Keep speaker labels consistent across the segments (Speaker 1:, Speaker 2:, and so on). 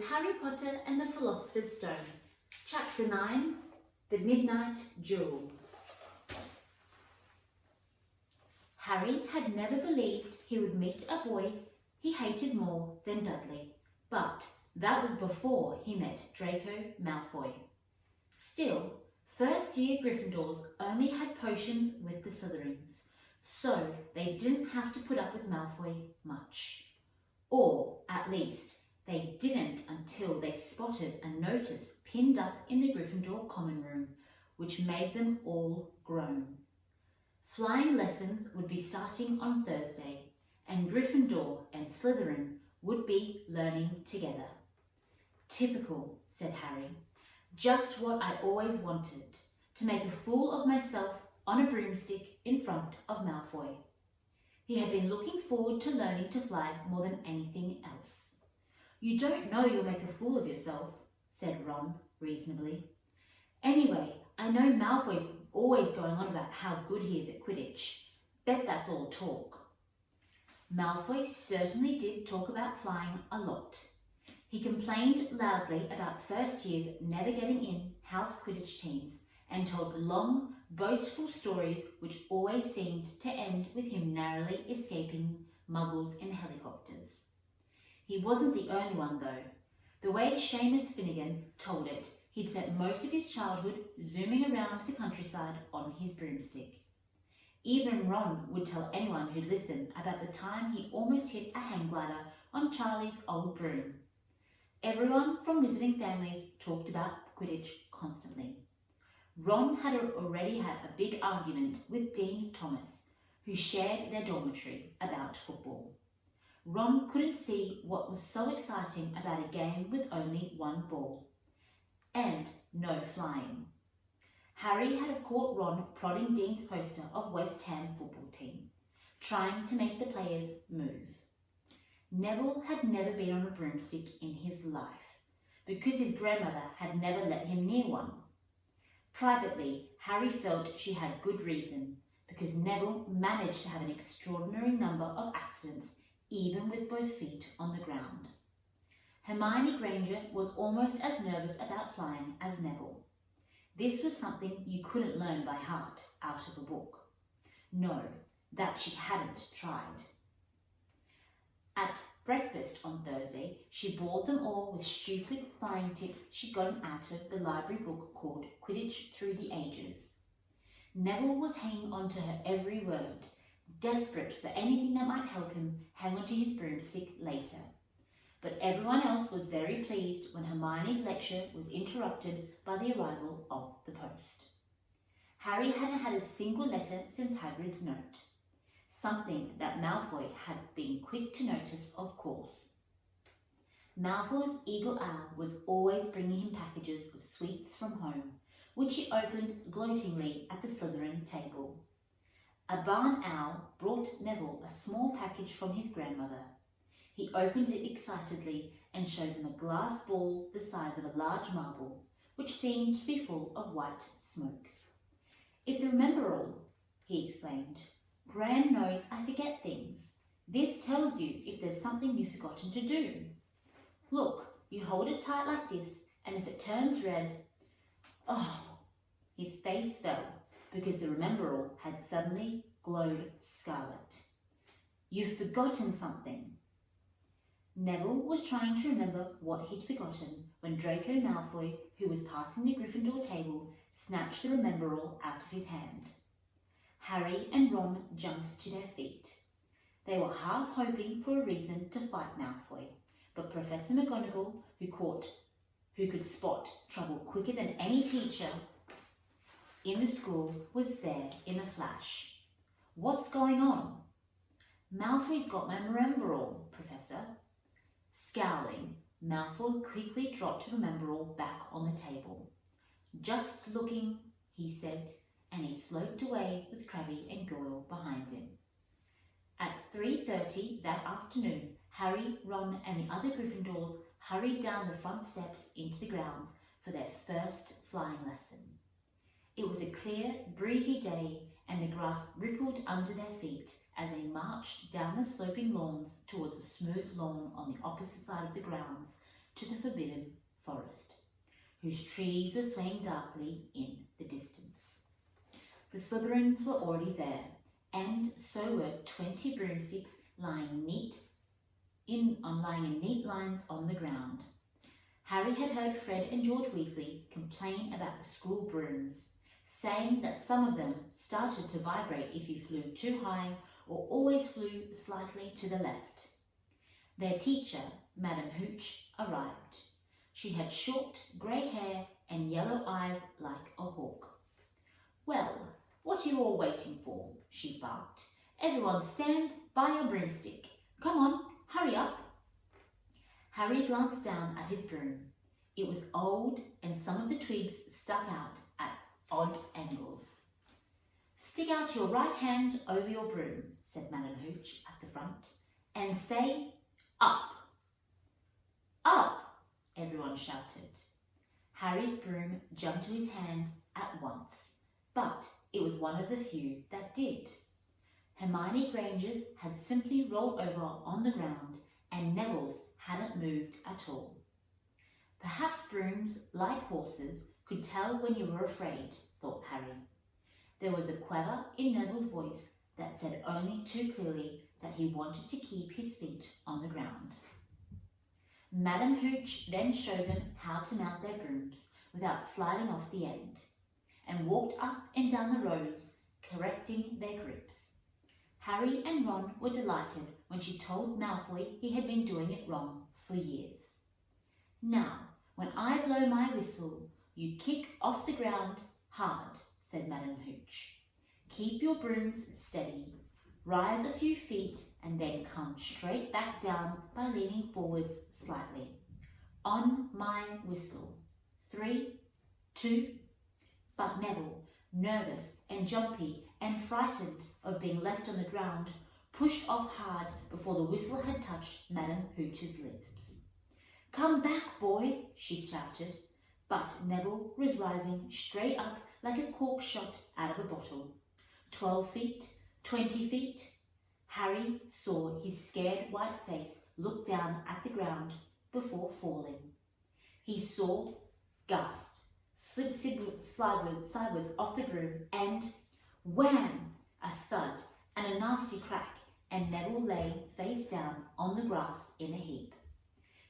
Speaker 1: Harry Potter and the Philosopher's Stone, Chapter 9, The Midnight Duel. Harry had never believed he would meet a boy he hated more than Dudley, but that was before he met Draco Malfoy. Still, first-year Gryffindors only had potions with the Slytherins, so they didn't have to put up with Malfoy much. Or, at least, they didn't until they spotted a notice pinned up in the Gryffindor common room, which made them all groan. Flying lessons would be starting on Thursday, and Gryffindor and Slytherin would be learning together. "Typical," said Harry. "Just what I always wanted, to make a fool of myself on a broomstick in front of Malfoy." He had been looking forward to learning to fly more than anything else. "You don't know you'll make a fool of yourself," said Ron reasonably. "Anyway, I know Malfoy's always going on about how good he is at Quidditch. Bet that's all talk." Malfoy certainly did talk about flying a lot. He complained loudly about first years never getting in house Quidditch teams and told long, boastful stories which always seemed to end with him narrowly escaping muggles in helicopters. He wasn't the only one though. The way Seamus Finnegan told it, he'd spent most of his childhood zooming around the countryside on his broomstick. Even Ron would tell anyone who'd listen about the time he almost hit a hang glider on Charlie's old broom. Everyone from visiting families talked about Quidditch constantly. Ron had already had a big argument with Dean Thomas, who shared their dormitory, about football. Ron couldn't see what was so exciting about a game with only one ball. And no flying. Harry had caught Ron prodding Dean's poster of West Ham football team, trying to make the players move. Neville had never been on a broomstick in his life, because his grandmother had never let him near one. Privately, Harry felt she had good reason, because Neville managed to have an extraordinary number of accidents, even with both feet on the ground. Hermione Granger was almost as nervous about flying as Neville. This was something you couldn't learn by heart out of a book. No, that she hadn't tried. At breakfast on Thursday, she bored them all with stupid flying tips she'd gotten out of the library book called Quidditch Through the Ages. Neville was hanging on to her every word, desperate for anything that might help him hang onto his broomstick later. But everyone else was very pleased when Hermione's lecture was interrupted by the arrival of the post. Harry hadn't had a single letter since Hagrid's note, something that Malfoy had been quick to notice, of course. Malfoy's eagle owl was always bringing him packages of sweets from home, which he opened gloatingly at the Slytherin table. A barn owl brought Neville a small package from his grandmother. He opened it excitedly and showed them a glass ball the size of a large marble, which seemed to be full of white smoke. "It's a remember-all," he explained. "Gran knows I forget things. This tells you if there's something you've forgotten to do. Look, you hold it tight like this, and if it turns red..." Oh, his face fell, because the remember-all had suddenly glowed scarlet. "You've forgotten something." Neville was trying to remember what he'd forgotten when Draco Malfoy, who was passing the Gryffindor table, snatched the remember-all out of his hand. Harry and Ron jumped to their feet. They were half hoping for a reason to fight Malfoy, but Professor McGonagall, who could spot trouble quicker than any teacher in the school, was there in a flash. "What's going on?" "Malfoy's got my remember-all, Professor." Scowling, Malfoy quickly dropped the remember-all back on the table. "Just looking," he said, and he sloped away with Crabbe and Goyle behind him. At 3:30 that afternoon, Harry, Ron and the other Gryffindors hurried down the front steps into the grounds for their first flying lesson. It was a clear, breezy day, and the grass rippled under their feet as they marched down the sloping lawns towards a smooth lawn on the opposite side of the grounds, to the forbidden forest, whose trees were swaying darkly in the distance. The Slytherins were already there, and so were 20 broomsticks lying in neat lines on the ground. Harry had heard Fred and George Weasley complain about the school brooms, saying that some of them started to vibrate if you flew too high or always flew slightly to the left. Their teacher, Madam Hooch, arrived. She had short grey hair and yellow eyes like a hawk. "Well, what are you all waiting for?" she barked. "Everyone stand by your broomstick. Come on, hurry up." Harry glanced down at his broom. It was old and some of the twigs stuck out at odd angles. "Stick out your right hand over your broom," said Madam Hooch at the front, "and say, 'Up.'" "Up!" everyone shouted. Harry's broom jumped to his hand at once, but it was one of the few that did. Hermione Granger's had simply rolled over on the ground, and Neville's hadn't moved at all. Perhaps brooms, like horses, could tell when you were afraid, thought Harry. There was a quaver in Neville's voice that said only too clearly that he wanted to keep his feet on the ground. Madam Hooch then showed them how to mount their brooms without sliding off the end, and walked up and down the rows, correcting their grips. Harry and Ron were delighted when she told Malfoy he had been doing it wrong for years. "Now, when I blow my whistle, you kick off the ground hard," said Madam Hooch. "Keep your brooms steady, rise a few feet, and then come straight back down by leaning forwards slightly. On my whistle. 3, 2... But Neville, nervous and jumpy and frightened of being left on the ground, pushed off hard before the whistle had touched Madam Hooch's lips. "Come back, boy," she shouted, but Neville was rising straight up like a cork shot out of a bottle. 12 feet, 20 feet. Harry saw his scared white face look down at the ground before falling. He saw, gasped, slip sideways off the broom, and wham! A thud and a nasty crack, and Neville lay face down on the grass in a heap.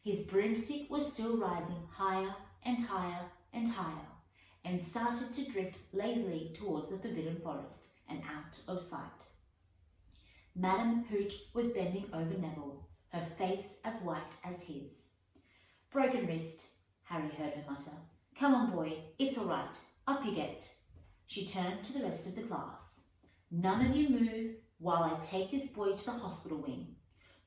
Speaker 1: His broomstick was still rising higher and higher and higher, and started to drift lazily towards the Forbidden Forest and out of sight. Madam Hooch was bending over Neville, her face as white as his. "Broken wrist," Harry heard her mutter. "Come on, boy, it's all right. Up you get." She turned to the rest of the class. "None of you move while I take this boy to the hospital wing.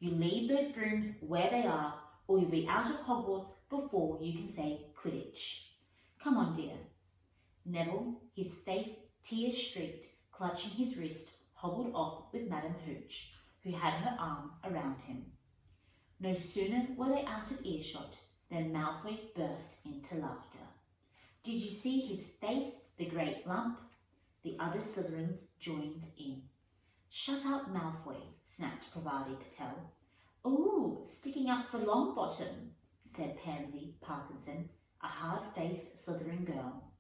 Speaker 1: You leave those brooms where they are, or you'll be out of Hogwarts before you can say Quidditch. Come on, dear." Neville, his face tear-streaked, clutching his wrist, hobbled off with Madam Hooch, who had her arm around him. No sooner were they out of earshot than Malfoy burst into laughter. "Did you see his face, the great lump?" The other Slytherins joined in. "Shut up, Malfoy," snapped Pravati Patel. "Ooh, sticking up for Longbottom," said Pansy Parkinson, a hard-faced Slytherin girl.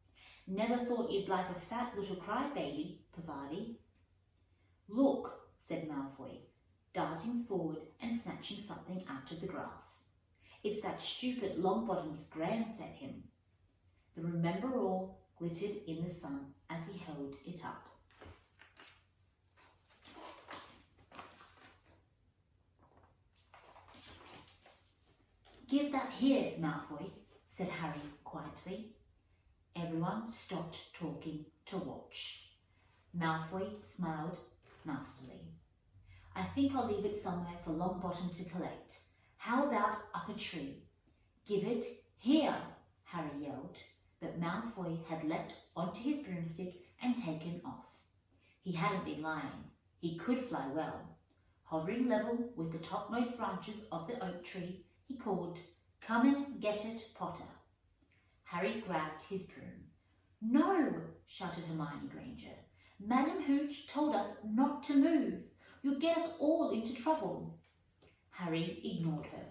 Speaker 1: "Never thought you'd like a fat little crybaby, Pravati." "Look," said Malfoy, darting forward and snatching something out of the grass. "It's that stupid Longbottom's gran set him." The Remember-All glittered in the sun as he held it up. "Give that here, Malfoy," said Harry quietly. Everyone stopped talking to watch. Malfoy smiled nastily. "I think I'll leave it somewhere for Longbottom to collect. How about up a tree?" "Give it here," Harry yelled, but Malfoy had leapt onto his broomstick and taken off. He hadn't been lying. He could fly well. Hovering level with the topmost branches of the oak tree, he called, "Come and get it, Potter." Harry grabbed his broom. "No!" shouted Hermione Granger. "Madam Hooch told us not to move. You'll get us all into trouble." Harry ignored her.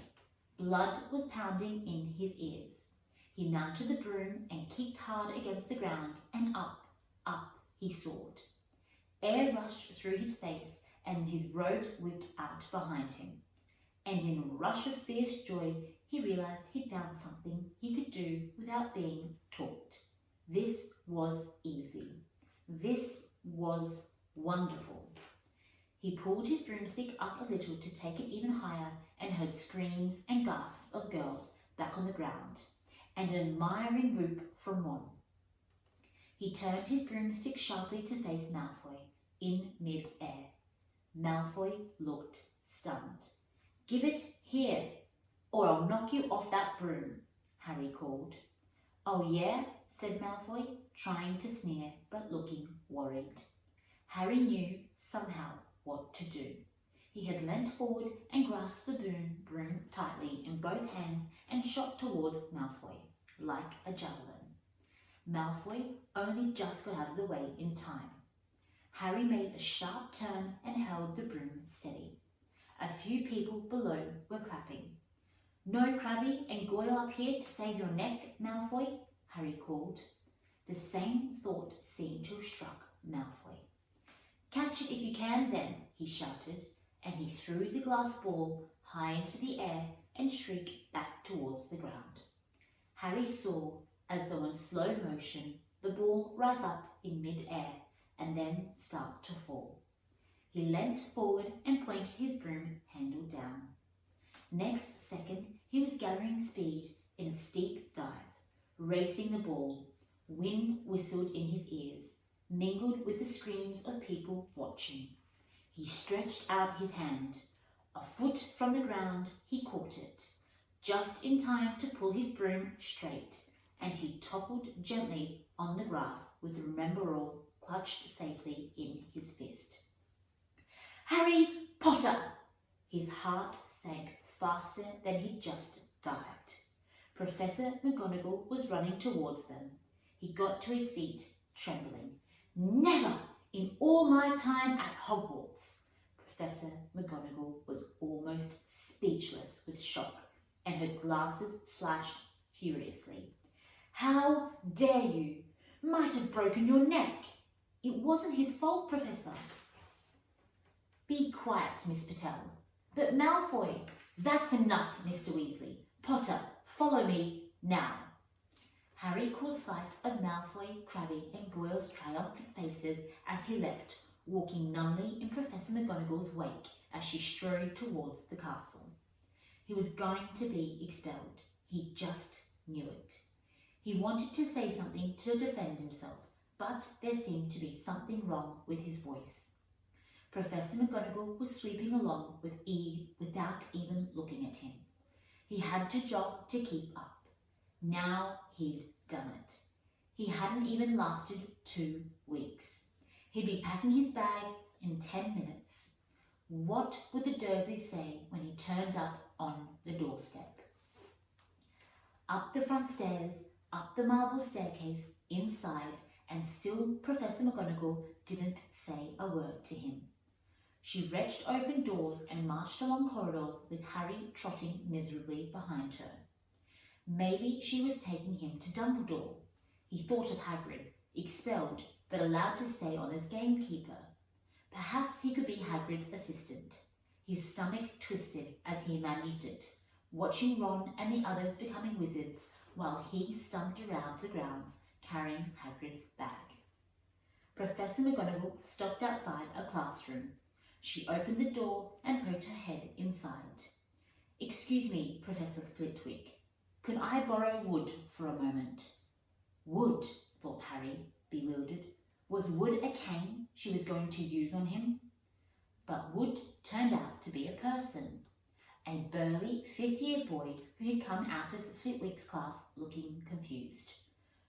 Speaker 1: Blood was pounding in his ears. He mounted the broom and kicked hard against the ground, and up he soared. Air rushed through his face and his robes whipped out behind him. And in a rush of fierce joy, he realized he'd found something he could do without being taught. This was easy. This was wonderful. He pulled his broomstick up a little to take it even higher and heard screams and gasps of girls back on the ground, and an admiring whoop from Ron. He turned his broomstick sharply to face Malfoy in mid-air. Malfoy looked stunned. "Give it here, or I'll knock you off that broom," Harry called. "Oh yeah?" said Malfoy, trying to sneer but looking worried. Harry knew somehow what to do. He had leant forward and grasped the broom tightly in both hands and shot towards Malfoy, like a javelin. Malfoy only just got out of the way in time. Harry made a sharp turn and held the broom steady. A few people below were clapping. "No Crabby and Goyle up here to save your neck, Malfoy," Harry called. The same thought seemed to have struck Malfoy. "Catch it if you can then," he shouted, and he threw the glass ball high into the air and shrieked back towards the ground. Harry saw, as though in slow motion, the ball rise up in mid-air and then start to fall. He leant forward and pointed his broom handle down. Next second, he was gathering speed in a steep dive, racing the ball. Wind whistled in his ears, mingled with the screams of people watching. He stretched out his hand. A foot from the ground, he caught it, just in time to pull his broom straight, and he toppled gently on the grass with the Remember-All clutched safely in his fist. "Harry Potter!" His heart sank faster than he'd just dived. Professor McGonagall was running towards them. He got to his feet, trembling. "Never in all my time at Hogwarts!" Professor McGonagall was almost speechless with shock, and her glasses flashed furiously. "How dare you? Might have broken your neck. It wasn't his fault, Professor." "Be quiet, Miss Patel." "But Malfoy—" "That's enough, Mr. Weasley. Potter, follow me now." Harry caught sight of Malfoy, Crabbe and Goyle's triumphant faces as he leapt, walking numbly in Professor McGonagall's wake as she strode towards the castle. He was going to be expelled. He just knew it. He wanted to say something to defend himself, but there seemed to be something wrong with his voice. Professor McGonagall was sweeping along without even looking at him. He had to jog to keep up. Now he'd done it. He hadn't even lasted 2 weeks. He'd be packing his bags in 10 minutes. What would the Dursleys say when he turned up on the doorstep? Up the front stairs, up the marble staircase, inside, and still Professor McGonagall didn't say a word to him. She wrenched open doors and marched along corridors with Harry trotting miserably behind her. Maybe she was taking him to Dumbledore. He thought of Hagrid, expelled but allowed to stay on as gamekeeper. Perhaps he could be Hagrid's assistant. His stomach twisted as he imagined it, watching Ron and the others becoming wizards while he stumped around the grounds carrying Hagrid's bag. Professor McGonagall stopped outside a classroom. She opened the door and poked her head inside. "Excuse me, Professor Flitwick. Could I borrow wood for a moment?" Wood, thought Harry, bewildered. Was wood a cane she was going to use on him? But Wood turned out to be a person. A burly fifth-year boy who had come out of Flitwick's class looking confused.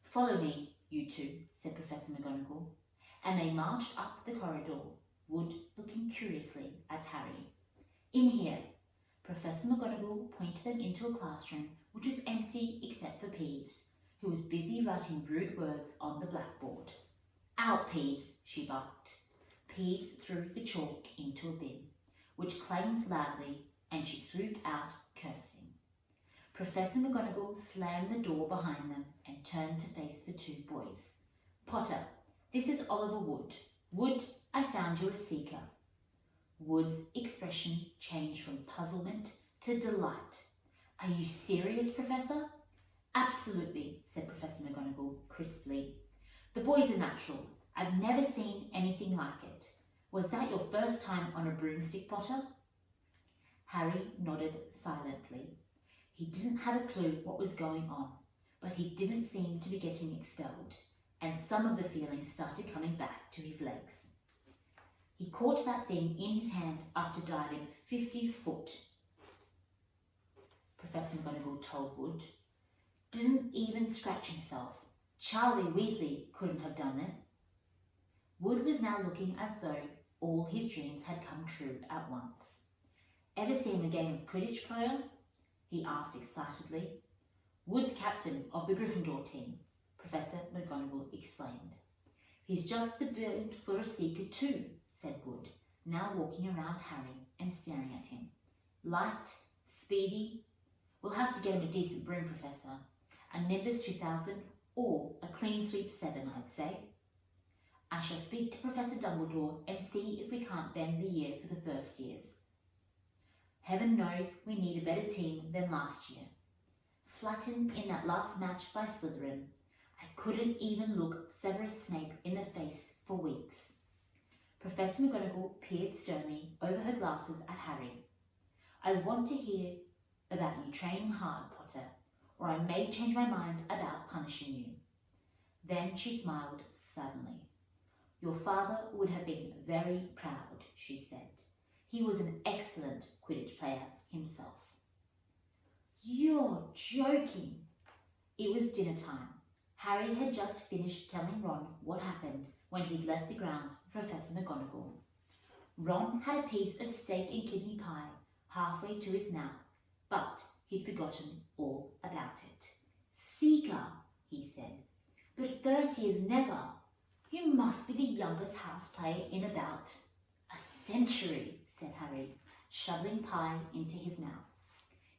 Speaker 1: "Follow me, you two," said Professor McGonagall, and they marched up the corridor, Wood looking curiously at Harry. "In here." Professor McGonagall pointed them into a classroom which was empty except for Peeves, who was busy writing rude words on the blackboard. "Out, Peeves," she barked. Peeves threw the chalk into a bin, which clanged loudly, and she swooped out, cursing. Professor McGonagall slammed the door behind them and turned to face the two boys. Potter, this is Oliver Wood. Wood, I found you a seeker. Wood's expression changed from puzzlement to delight. Are you serious, Professor? Absolutely, said Professor McGonagall crisply. The boy's a natural. I've never seen anything like it. Was that your first time on a broomstick, Potter? Harry nodded silently. He didn't have a clue what was going on, but he didn't seem to be getting expelled, and some of the feeling started coming back to his legs. He caught that thing in his hand after diving 50 foot, Professor McGonagall told Wood. Didn't even scratch himself. Charlie Weasley couldn't have done it. Wood was now looking as though all his dreams had come true at once. Ever seen a game of Quidditch, player? He asked excitedly. Wood's captain of the Gryffindor team, Professor McGonagall explained. He's just the build for a seeker too, said Wood, now walking around Harry and staring at him. Light, speedy. We'll have to get him a decent broom, Professor. A Nimbus 2000 or a clean sweep 7, I'd say. I shall speak to Professor Dumbledore and see if we can't bend the year for the first years. Heaven knows we need a better team than last year. Flattened in that last match by Slytherin, I couldn't even look Severus Snape in the face for weeks. Professor McGonagall peered sternly over her glasses at Harry. I want to hear about you training hard, Potter, or I may change my mind about punishing you. Then she smiled suddenly. Your father would have been very proud, she said. He was an excellent Quidditch player himself. You're joking. It was dinner time. Harry had just finished telling Ron what happened when he'd left the grounds with Professor McGonagall. Ron had a piece of steak and kidney pie halfway to his mouth, but he'd forgotten all about it. Seeker, he said, but first years never. You must be the youngest house player in about a century, said Harry, shoveling pie into his mouth.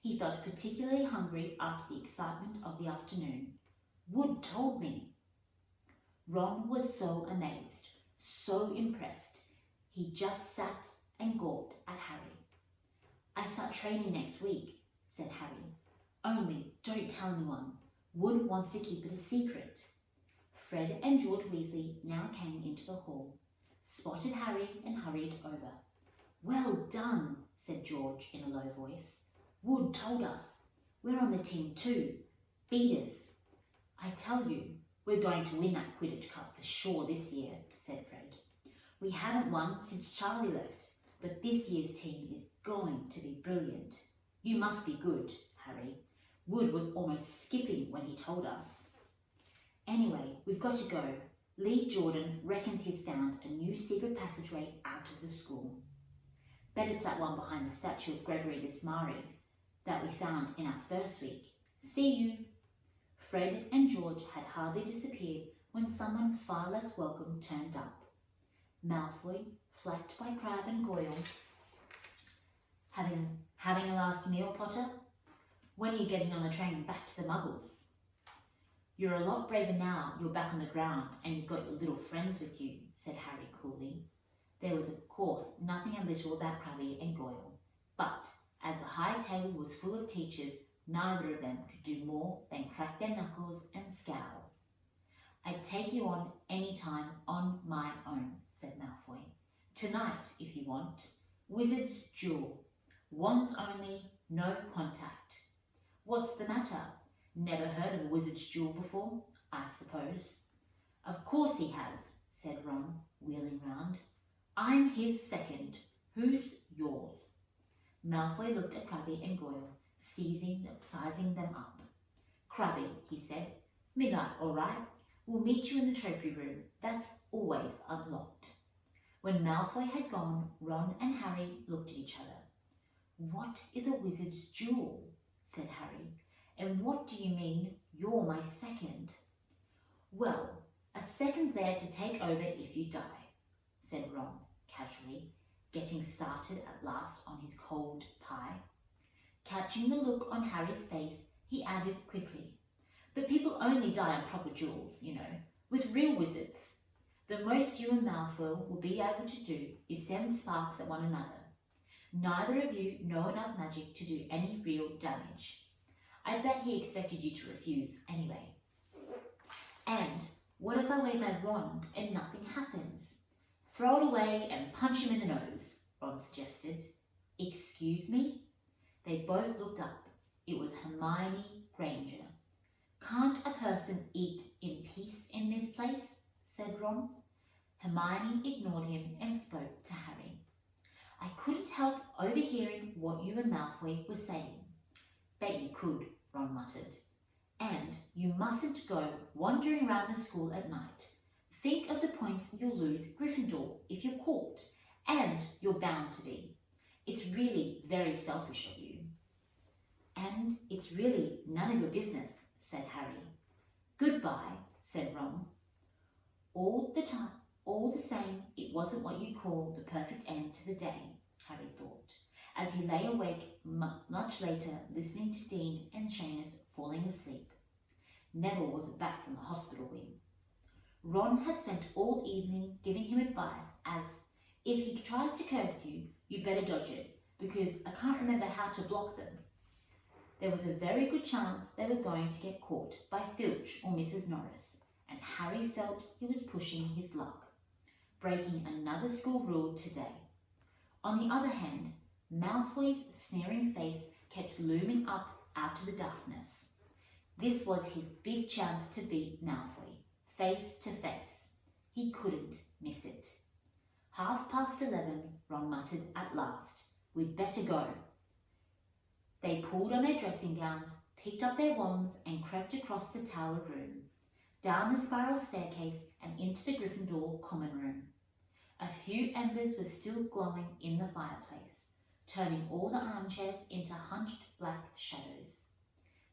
Speaker 1: He felt particularly hungry after the excitement of the afternoon. Wood told me. Ron was so amazed, so impressed, he just sat and gawped at Harry. I start training next week, said Harry. Only don't tell anyone. Wood wants to keep it a secret. Fred and George Weasley now came into the hall, spotted Harry and hurried over. Well done, said George in a low voice. Wood told us. We're on the team too. Beat us. I tell you, we're going to win that Quidditch Cup for sure this year, said Fred. We haven't won since Charlie left, but this year's team is going to be brilliant. You must be good, Harry. Wood was almost skipping when he told us. Anyway, we've got to go. Lee Jordan reckons he's found a new secret passageway out of the school. Bet it's that one behind the statue of Gregory Dismari that we found in our first week. See you. Fred and George had hardly disappeared when someone far less welcome turned up. Malfoy, flanked by Crabbe and Goyle. Having a last meal, Potter? When are you getting on the train back to the Muggles? You're a lot braver now you're back on the ground and you've got your little friends with you, said Harry coolly. There was, of course, nothing a little about Crabbe and Goyle, but as the high table was full of teachers, neither of them could do more than crack their knuckles and scowl. I'd take you on any time on my own, said Malfoy. Tonight, if you want. Wizard's Duel. Wands only, no contact. What's the matter? Never heard of a wizard's duel before, I suppose. Of course he has, said Ron, wheeling round. I'm his second. Who's yours? Malfoy looked at Crabbe and Goyle, sizing them up. Crabbe, he said. Midnight, all right. We'll meet you in the trophy room. That's always unlocked. When Malfoy had gone, Ron and Harry looked at each other. What is a wizard's duel? Said Harry. And what do you mean, you're my second? Well, a second's there to take over if you die, said Ron casually, getting started at last on his cold pie. Catching the look on Harry's face, he added quickly. But people only die on proper duels, you know, with real wizards. The most you and Malfoy will be able to do is send sparks at one another. Neither of you know enough magic to do any real damage. I bet he expected you to refuse anyway. And what if I wave my wand and nothing happens? Throw it away and punch him in the nose, Ron suggested. Excuse me? They both looked up. It was Hermione Granger. Can't a person eat in peace in this place? Said Ron. Hermione ignored him and spoke to Harry. I couldn't help overhearing what you and Malfoy were saying. Bet you could, Ron muttered. And you mustn't go wandering around the school at night. Think of the points you'll lose Gryffindor if you're caught, and you're bound to be. It's really very selfish of you. And it's really none of your business, said Harry. Goodbye, said Ron. All the same, it wasn't what you'd call the perfect end to the day, Harry thought, as he lay awake much later listening to Dean and Seamus falling asleep. Neville wasn't back from the hospital wing. Ron had spent all evening giving him advice as, if he tries to curse you, you better dodge it, because I can't remember how to block them. There was a very good chance they were going to get caught by Filch or Mrs. Norris, and Harry felt he was pushing his luck, breaking another school rule today. On the other hand, Malfoy's sneering face kept looming up out of the darkness. This was his big chance to beat Malfoy, face to face. He couldn't miss it. 11:30, Ron muttered at last. We'd better go. They pulled on their dressing gowns, picked up their wands and crept across the tower room, down the spiral staircase and into the Gryffindor common room. A few embers were still glowing in the fireplace, turning all the armchairs into hunched black shadows.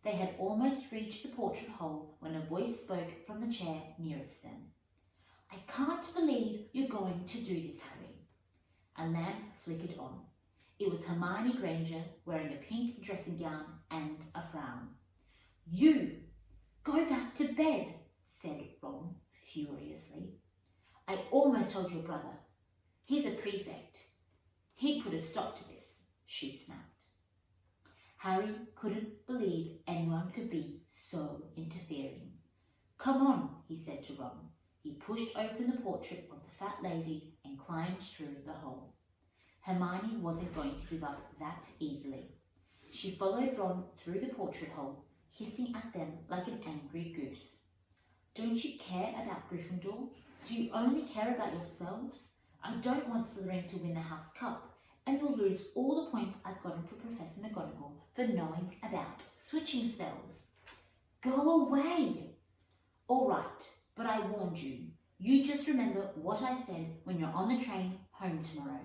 Speaker 1: They had almost reached the portrait hole when a voice spoke from the chair nearest them. I can't believe you're going to do this, Harry. A lamp flickered on. It was Hermione Granger wearing a pink dressing gown and a frown. You! Go back to bed, said Ron furiously. I almost told your brother. He's a prefect. He'd put a stop to this, she snapped. Harry couldn't believe anyone could be so interfering. Come on, he said to Ron. He pushed open the portrait of the fat lady and climbed through the hole. Hermione wasn't going to give up that easily. She followed Ron through the portrait hole, hissing at them like an angry goose. Don't you care about Gryffindor? Do you only care about yourselves? I don't want Slytherin to win the House Cup, and you'll lose all the points I've gotten for Professor McGonagall for knowing about switching spells. Go away! All right, but I warned you. You just remember what I said when you're on the train home tomorrow.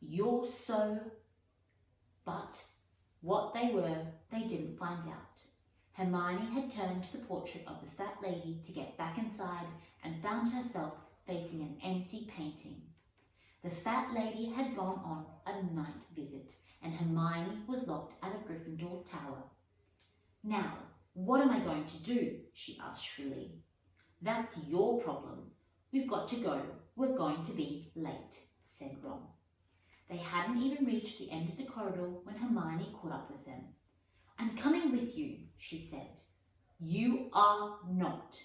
Speaker 1: You're so... But what they were, they didn't find out. Hermione had turned to the portrait of the fat lady to get back inside and found herself facing an empty painting. The fat lady had gone on a night visit, and Hermione was locked out of Gryffindor Tower. Now, what am I going to do? She asked shrilly. That's your problem. We've got to go. We're going to be late, said Ron. They hadn't even reached the end of the corridor when Hermione caught up with them. I'm coming with you, she said. You are not.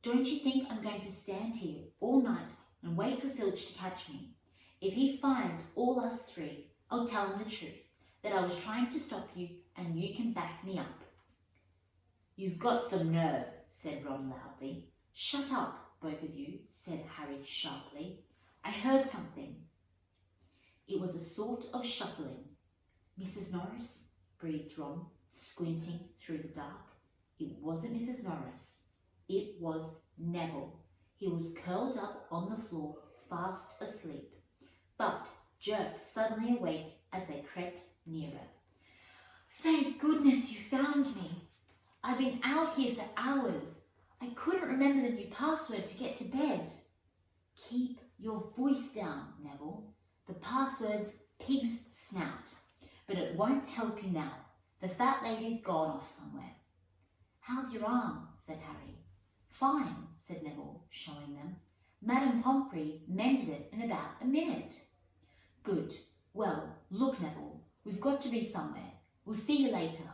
Speaker 1: Don't you think I'm going to stand here all night and wait for Filch to catch me? If he finds all us three, I'll tell him the truth, that I was trying to stop you and you can back me up. You've got some nerve, said Ron loudly. Shut up, both of you, said Harry sharply. I heard something. It was a sort of shuffling. Mrs. Norris, breathed Ron, squinting through the dark. It wasn't Mrs. Norris. It was Neville. He was curled up on the floor, fast asleep, but jerked suddenly awake as they crept nearer. Thank goodness you found me. I've been out here for hours. I couldn't remember the new password to get to bed. Keep your voice down, Neville. The password's pig's snout, but it won't help you now. The fat lady's gone off somewhere. "How's your arm?" said Harry. "Fine," said Neville, showing them. "Madame Pomfrey mended it in about a minute." "Good. Well, look, Neville, we've got to be somewhere. We'll see you later."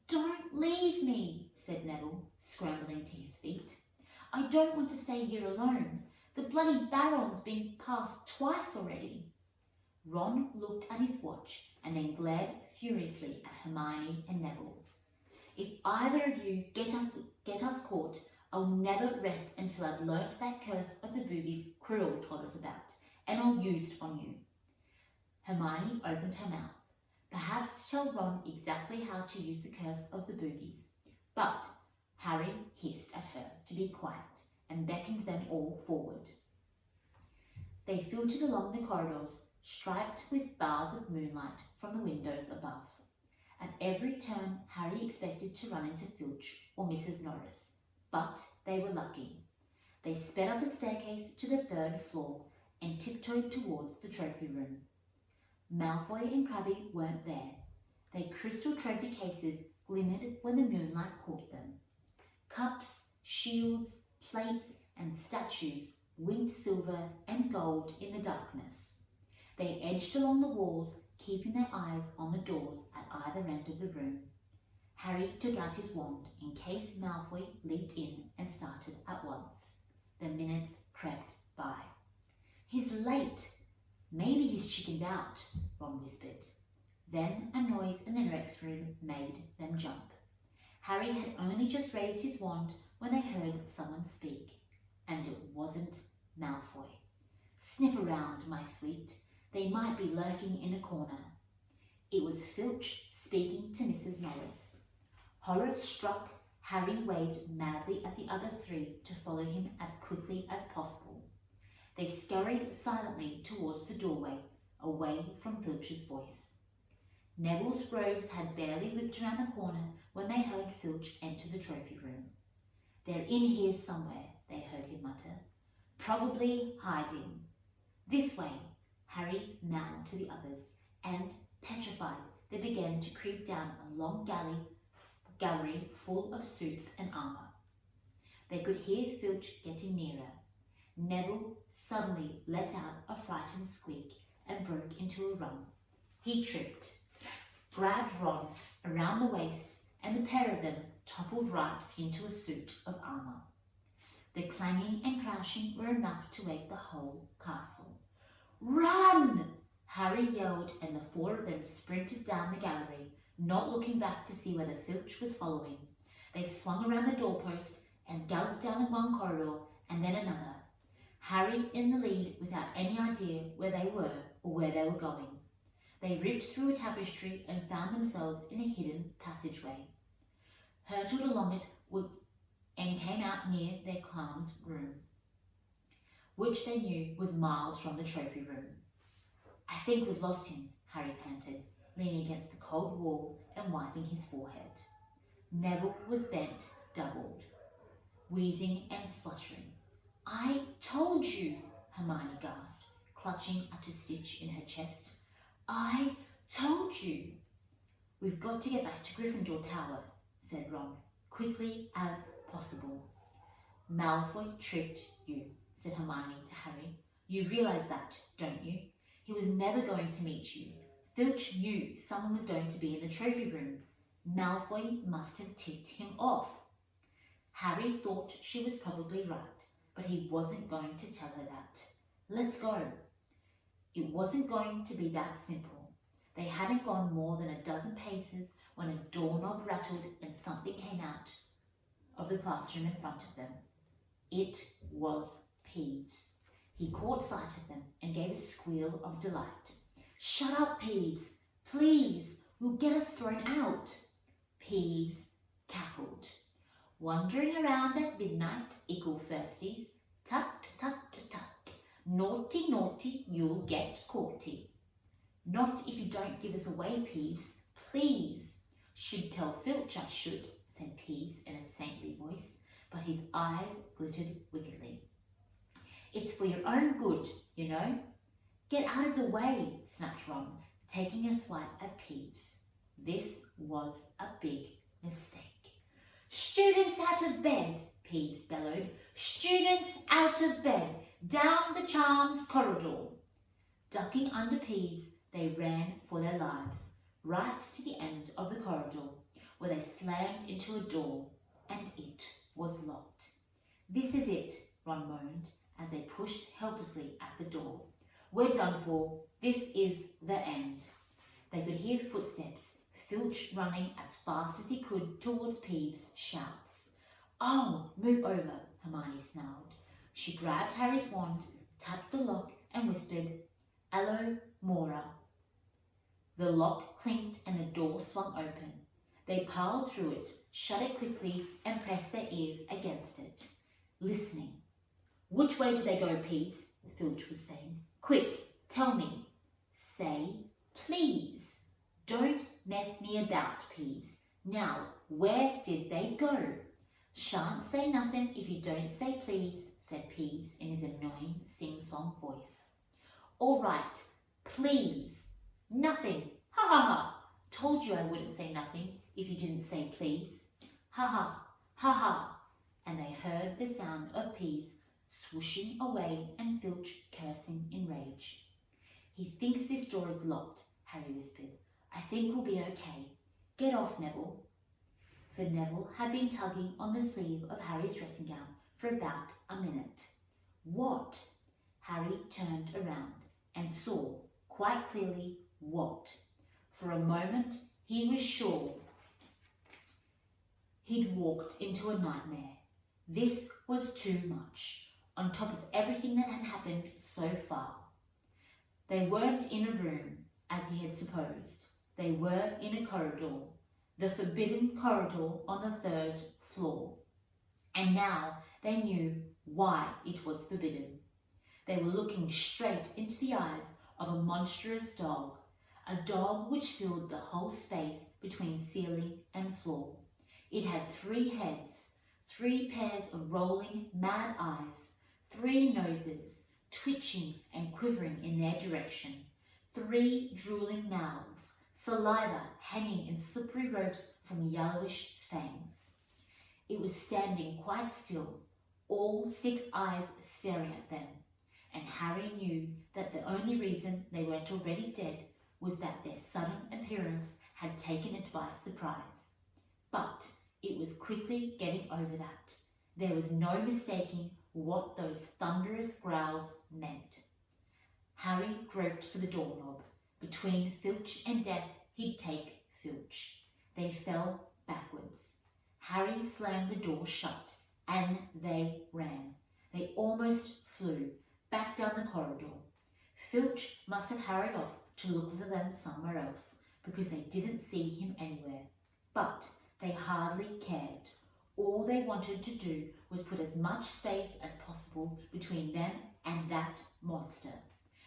Speaker 1: "Don't leave me," said Neville, scrambling to his feet. "I don't want to stay here alone. The bloody Baron's been passed twice already." Ron looked at his watch and then glared furiously at Hermione and Neville. "If either of you get us caught, I'll never rest until I've learnt that curse of the boogies Quirrell told us about, and I'll use it on you." Hermione opened her mouth, perhaps to tell Ron exactly how to use the curse of the boogies, but Harry hissed at her to be quiet and beckoned them all forward. They filtered along the corridors, striped with bars of moonlight from the windows above. At every turn, Harry expected to run into Filch or Mrs. Norris, but they were lucky. They sped up a staircase to the 3rd floor and tiptoed towards the trophy room. Malfoy and Crabbe weren't there. Their crystal trophy cases glimmered when the moonlight caught them. Cups, shields, plates, and statues winked silver and gold in the darkness. They edged along the walls, keeping their eyes on the doors at either end of the room. Harry took out his wand in case Malfoy leaped in and started at once. The minutes crept by. "He's late. Maybe he's chickened out," Ron whispered. Then a noise in the next room made them jump. Harry had only just raised his wand when they heard someone speak, and it wasn't Malfoy. "Sniff around, my sweet. They might be lurking in a corner." It was Filch speaking to Mrs. Norris. Horror struck, Harry waved madly at the other 3 to follow him as quickly as possible. They scurried silently towards the doorway, away from Filch's voice. Neville's robes had barely whipped around the corner when they heard Filch enter the trophy room. "They're in here somewhere," they heard him mutter. "Probably hiding." "This way," Harry mouthed to the others, and, petrified, they began to creep down a long gallery full of suits and armour. They could hear Filch getting nearer. Neville suddenly let out a frightened squeak and broke into a run. He tripped, grabbed Ron around the waist, and the pair of them toppled right into a suit of armour. The clanging and crashing were enough to wake the whole castle. "Run!" Harry yelled, and the 4 of them sprinted down the gallery, not looking back to see whether Filch was following. They swung around the doorpost and galloped down one corridor and then another, Harry in the lead without any idea where they were or where they were going. They ripped through a tapestry and found themselves in a hidden passageway, hurtled along it and came out near their clown's room, which they knew was miles from the trophy room. "I think we've lost him," Harry panted, leaning against the cold wall and wiping his forehead. Neville was bent, doubled, wheezing and spluttering. "I told you," Hermione gasped, clutching at a stitch in her chest. "I told you." "We've got to get back to Gryffindor Tower," said Ron, quickly as possible. "Malfoy tricked you," said Hermione to Harry. "You realise that, don't you? He was never going to meet you. Filch knew someone was going to be in the trophy room. Malfoy must have tipped him off." Harry thought she was probably right, but he wasn't going to tell her that. "Let's go." It wasn't going to be that simple. They hadn't gone more than a dozen paces when a doorknob rattled and something came out of the classroom in front of them. It was Peeves. He caught sight of them and gave a squeal of delight. "Shut up, Peeves! Please! You'll get us thrown out!" Peeves cackled. "Wandering around at midnight, ickle firsties. Tut, tut, tut. Naughty, naughty, you'll get caughty." "Not if you don't give us away, Peeves. Please." "Should tell Filch I should," said Peeves in a saintly voice, but his eyes glittered wickedly. "It's for your own good, you know." "Get out of the way," snapped Ron, taking a swipe at Peeves. This was a big mistake. "Students out of bed," Peeves bellowed. "Students out of bed, down the charms corridor." Ducking under Peeves, they ran for their lives, right to the end of the corridor, where they slammed into a door, and it was locked. "This is it," Ron moaned, as they pushed helplessly at the door. "We're done for. This is the end." They could hear footsteps, Filch running as fast as he could towards Peeves' shouts. "Oh, move over," Hermione snarled. She grabbed Harry's wand, tapped the lock, and whispered, "Allo Mora." The lock clinked and the door swung open. They piled through it, shut it quickly, and pressed their ears against it, listening. "Which way do they go, Peeves?" Filch was saying. "Quick, tell me." "Say, please." "Don't mess me about, Peeves. Now, where did they go?" "Shan't say nothing if you don't say please," said Peeves in his annoying sing-song voice. "All right, please." "Nothing. Ha ha ha. Told you I wouldn't say nothing if you didn't say please. Ha ha, ha ha." And they heard the sound of Peeves swooshing away and Filch cursing in rage. "He thinks this door is locked," Harry whispered. "I think we'll be okay. Get off, Neville." For Neville had been tugging on the sleeve of Harry's dressing gown for about a minute. "What?" Harry turned around and saw quite clearly what. For a moment he was sure he'd walked into a nightmare. This was too much, on top of everything that had happened so far. They weren't in a room, as he had supposed. They were in a corridor, the forbidden corridor on the 3rd floor. And now they knew why it was forbidden. They were looking straight into the eyes of a monstrous dog, a dog which filled the whole space between ceiling and floor. It had 3 heads, 3 pairs of rolling, mad eyes, 3 noses, twitching and quivering in their direction, 3 drooling mouths, saliva hanging in slippery ropes from yellowish fangs. It was standing quite still, all 6 eyes staring at them, and Harry knew that the only reason they weren't already dead was that their sudden appearance had taken it by surprise. But it was quickly getting over that. There was no mistaking what those thunderous growls meant. Harry groped for the doorknob. Between Filch and death, he'd take Filch. They fell backwards. Harry slammed the door shut, and they ran. They almost flew back down the corridor. Filch must have hurried off to look for them somewhere else, because they didn't see him anywhere. But they hardly cared. All they wanted to do was put as much space as possible between them and that monster.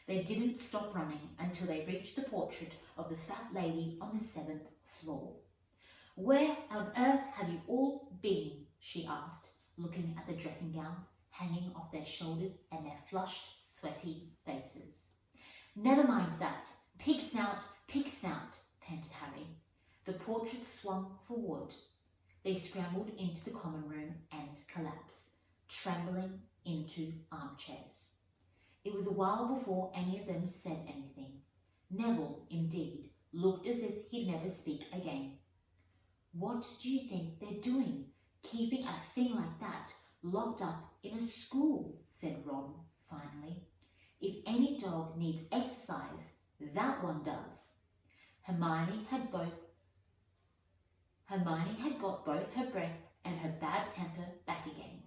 Speaker 1: They didn't stop running until they reached the portrait of the fat lady on the 7th floor. "Where on earth have you all been?" she asked, looking at the dressing gowns hanging off their shoulders and their flushed, sweaty faces. "Never mind that. Pig snout, panted Harry. The portrait swung forward. They scrambled into the common room and collapsed, trembling into armchairs. It was a while before any of them said anything. Neville, indeed, looked as if he'd never speak again. "What do you think they're doing, keeping a thing like that locked up in a school?" said Ron, finally. "If any dog needs exercise, that one does." Hermione had got both her breath and her bad temper back again.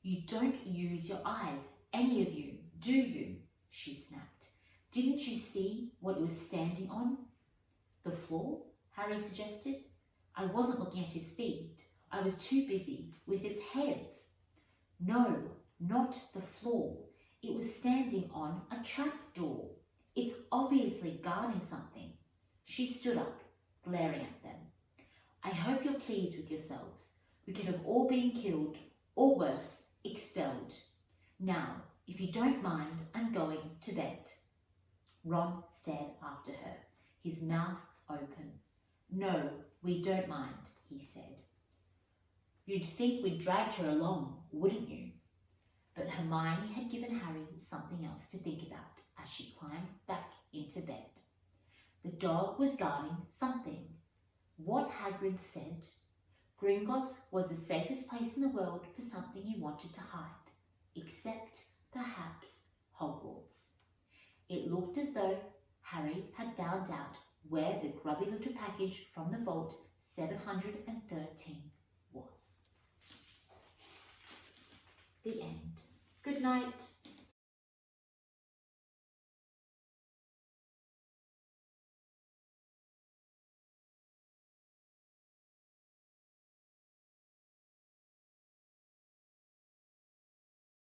Speaker 1: "You don't use your eyes, any of you, do you?" she snapped. "Didn't you see what it was standing on?" "The floor?" Harry suggested. "I wasn't looking at his feet. I was too busy with its heads." "No, not the floor. It was standing on a trapdoor. It's obviously guarding something." She stood up, glaring at them. "I hope you're pleased with yourselves. We could have all been killed, or worse, expelled. Now, if you don't mind, I'm going to bed." Ron stared after her, his mouth open. "No, we don't mind," he said. You'd think we'd dragged her along, wouldn't you? But Hermione had given Harry something else to think about as she climbed back into bed. The dog was guarding something. What Hagrid said. Gringotts was the safest place in the world for something you wanted to hide, except perhaps Hogwarts. It looked as though Harry had found out where the grubby little package from the vault 713 was. The end. Good night.